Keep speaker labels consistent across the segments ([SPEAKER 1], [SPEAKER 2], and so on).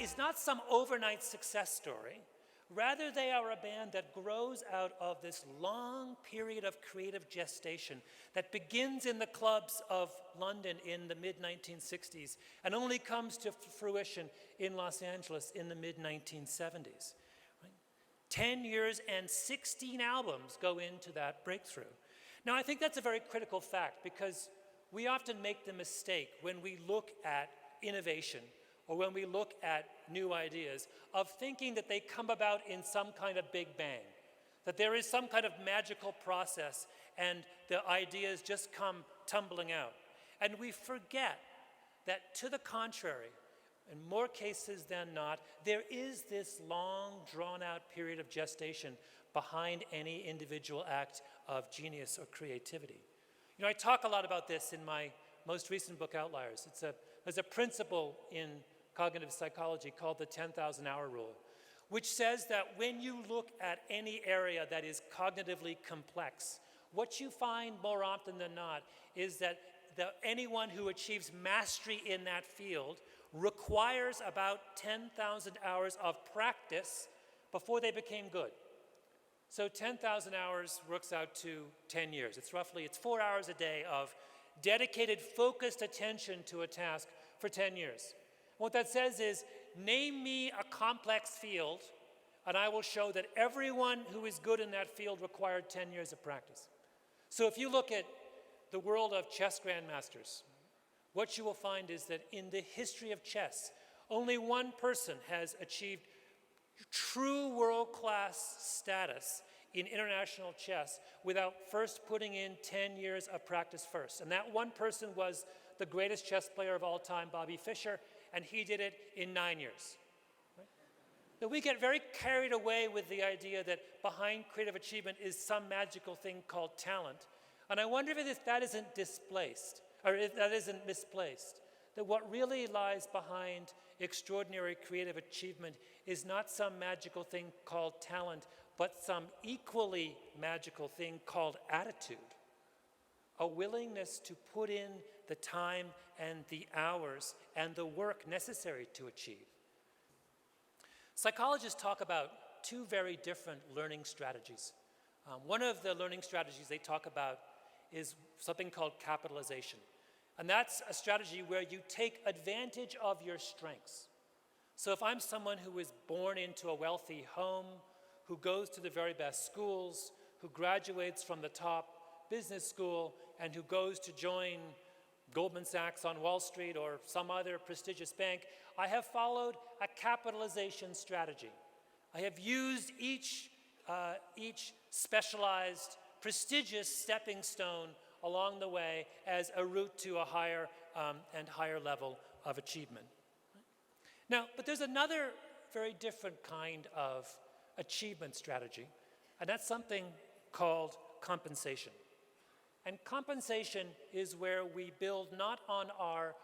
[SPEAKER 1] is not some overnight success story. Rather, they are a band that grows out of this long period of creative gestation that begins in the clubs of London in the mid-1960s and only comes to fruition in Los Angeles in the mid-1970s. Right? 10 years and 16 albums go into that breakthrough. Now, I think that's a very critical fact because we often make the mistake when we look at innovation or when we look at new ideas, of thinking that they come about in some kind of big bang, that there is some kind of magical process and the ideas just come tumbling out. And we forget that, to the contrary, in more cases than not, there is this long, drawn-out period of gestation behind any individual act of genius or creativity. You know, I talk a lot about this in my most recent book, Outliers. There's a principle in cognitive psychology called the 10,000 hour rule, which says that when you look at any area that is cognitively complex, what you find more often than not is that anyone who achieves mastery in that field requires about 10,000 hours of practice before they became good. So 10,000 hours works out to 10 years. It's 4 hours a day of dedicated, focused attention to a task for 10 years. What that says is, name me a complex field, and I will show that everyone who is good in that field required 10 years of practice. So if you look at the world of chess grandmasters, what you will find is that in the history of chess, only one person has achieved true world-class status in international chess without first putting in 10 years of practice first. And that one person was the greatest chess player of all time, Bobby Fischer, and he did it in 9 years. Right? Now, we get very carried away with the idea that behind creative achievement is some magical thing called talent. And I wonder if that isn't displaced, or if that isn't misplaced. That what really lies behind extraordinary creative achievement is not some magical thing called talent, but some equally magical thing called attitude. A willingness to put in the time and the hours and the work necessary to achieve. Psychologists talk about two very different learning strategies. One of the learning strategies they talk about is something called capitalization. And that's a strategy where you take advantage of your strengths. So if I'm someone who is born into a wealthy home, who goes to the very best schools, who graduates from the top business school, and who goes to join Goldman Sachs on Wall Street or some other prestigious bank, I have followed a capitalization strategy. I have used each specialized, prestigious stepping stone along the way as a route to a higher and higher level of achievement. Now, but there's another very different kind of achievement strategy, and that's something called compensation. And compensation is where we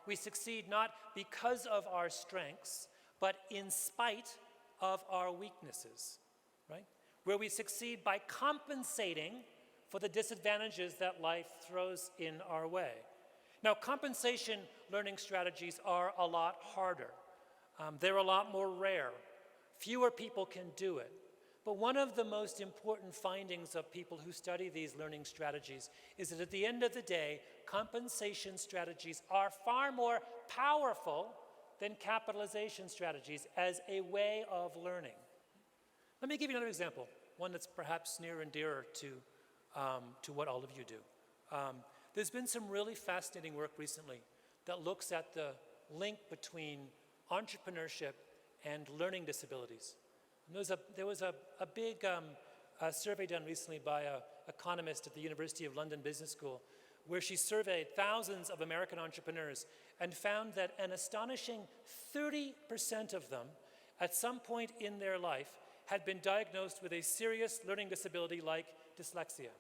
[SPEAKER 1] we succeed not because of our strengths, but in spite of our weaknesses, right? Where we succeed by compensating for the disadvantages that life throws in our way. Now, compensation learning strategies are a lot harder. They're a lot more rare. Fewer people can do it. But one of the most important findings of people who study these learning strategies is that at the end of the day, compensation strategies are far more powerful than capitalization strategies as a way of learning. Let me give you another example, one that's perhaps near and dearer to what all of you do. There's been some really fascinating work recently that looks at the link between entrepreneurship and learning disabilities. And there was a big survey done recently by an economist at the University of London Business School, where she surveyed thousands of American entrepreneurs and found that an astonishing 30% of them, at some point in their life, had been diagnosed with a serious learning disability like dyslexia.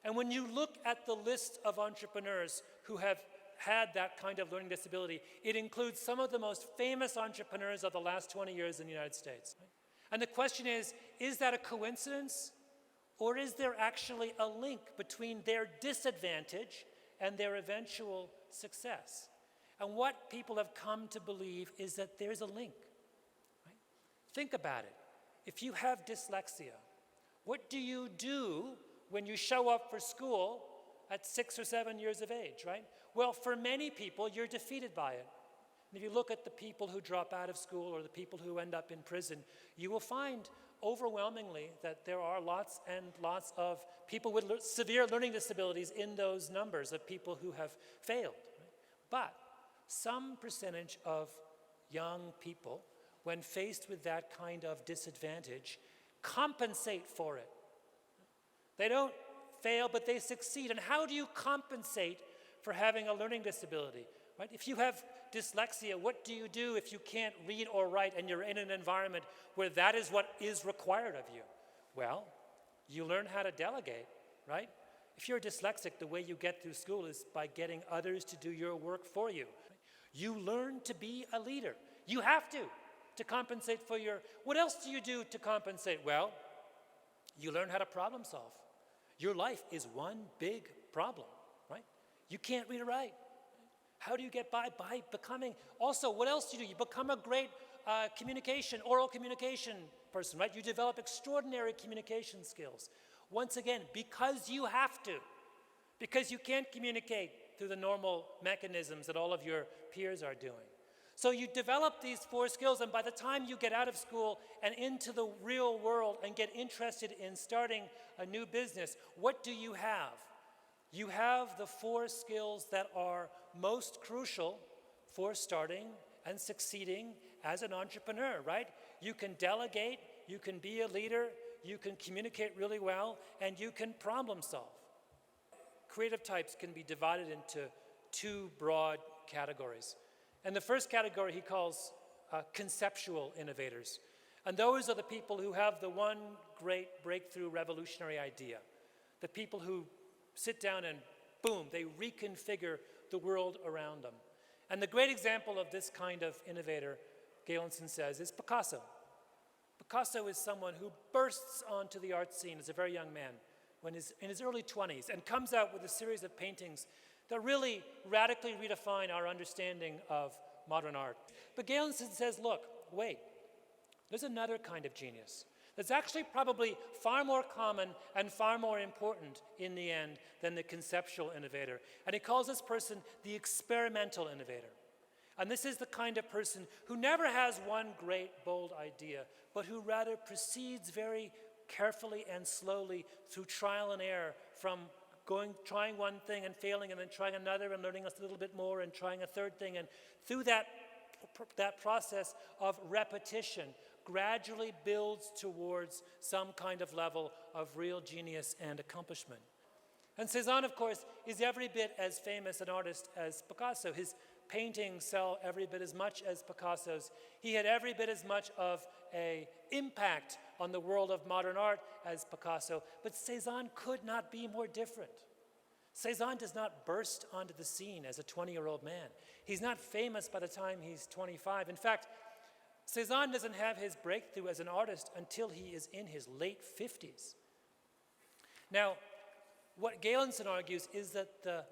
[SPEAKER 1] And when you look at the list of entrepreneurs who have had that kind of learning disability, it includes some of the most famous entrepreneurs of the last 20 years in the United States. And the question is that a coincidence? Or is there actually a link between their disadvantage and their eventual success? And what people have come to believe is that there's a link. Think about it. If you have dyslexia, what do you do when you show up for school at 6 or 7 years of age, right? Well, for many people, you're defeated by it. And if you look at the people who drop out of school or the people who end up in prison, you will find overwhelmingly that there are lots and lots of people with severe learning disabilities in those numbers of people who have failed. Right? But some percentage of young people, when faced with that kind of disadvantage, compensate for it. They don't fail, but they succeed. And how do you compensate for having a learning disability? Right? If you have dyslexia, what do you do if you can't read or write and you're in an environment where that is what is required of you? Well, you learn how to delegate, right? If you're dyslexic, the way you get through school is by getting others to do your work for you. You learn to be a leader. You have to compensate for your... What else do you do to compensate? Well, you learn how to problem solve. Your life is one big problem, right? You can't read or write. How do you get by? By becoming... Also, what else do you do? You become a great oral communication person, right? You develop extraordinary communication skills. Once again, because you have to. Because you can't communicate through the normal mechanisms that all of your peers are doing. So you develop these 4 skills, and by the time you get out of school and into the real world and get interested in starting a new business, what do you have? You have the 4 skills that are most crucial for starting and succeeding as an entrepreneur, right? You can delegate, you can be a leader, you can communicate really well, and you can problem solve. Creative types can be divided into 2 broad categories. And the first category he calls conceptual innovators. And those are the people who have the one great breakthrough revolutionary idea. The people who sit down and boom, they reconfigure the world around them. And the great example of this kind of innovator, Galenson says, is Picasso. Picasso is someone who bursts onto the art scene as a very young man when he's in his early 20s and comes out with a series of paintings that really radically redefine our understanding of modern art. But Galenson says, look, wait, there's another kind of genius that's actually probably far more common and far more important in the end than the conceptual innovator. And he calls this person the experimental innovator. And this is the kind of person who never has one great, bold idea, but who rather proceeds very carefully and slowly through trial and error, from trying one thing and failing, and then trying another and learning a little bit more and trying a third thing. And through that process of repetition, gradually builds towards some kind of level of real genius and accomplishment. And Cézanne, of course, is every bit as famous an artist as Picasso. His paintings sell every bit as much as Picasso's. He had every bit as much of an impact on the world of modern art as Picasso, but Cézanne could not be more different. Cézanne does not burst onto the scene as a 20-year-old man. He's not famous by the time he's 25. In fact, Cézanne doesn't have his breakthrough as an artist until he is in his late 50s. Now, what Galenson argues is that the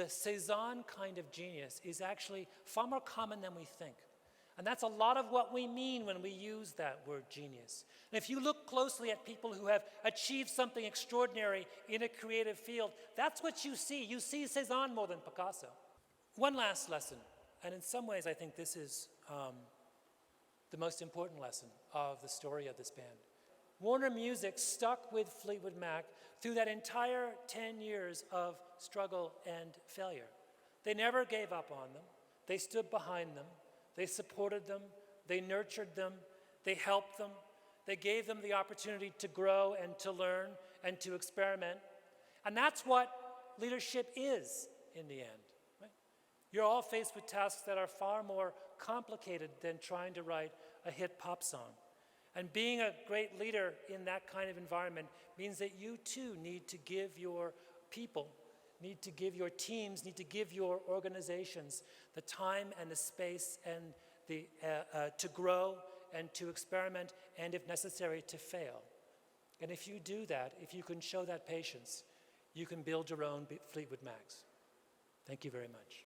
[SPEAKER 1] Cézanne kind of genius is actually far more common than we think. And that's a lot of what we mean when we use that word genius. And if you look closely at people who have achieved something extraordinary in a creative field, that's what you see. You see Cézanne more than Picasso. One last lesson, and in some ways I think this is the most important lesson of the story of this band. Warner Music stuck with Fleetwood Mac through that entire 10 years of struggle and failure. They never gave up on them. They stood behind them. They supported them. They nurtured them. They helped them. They gave them the opportunity to grow and to learn and to experiment. And that's what leadership is in the end. Right? You're all faced with tasks that are far more complicated than trying to write a hit pop song. And being a great leader in that kind of environment means that you too need to give your people, need to give your teams, need to give your organizations the time and the space and to grow and to experiment, and if necessary, to fail. And if you do that, if you can show that patience, you can build your own Fleetwood Macs. Thank you very much.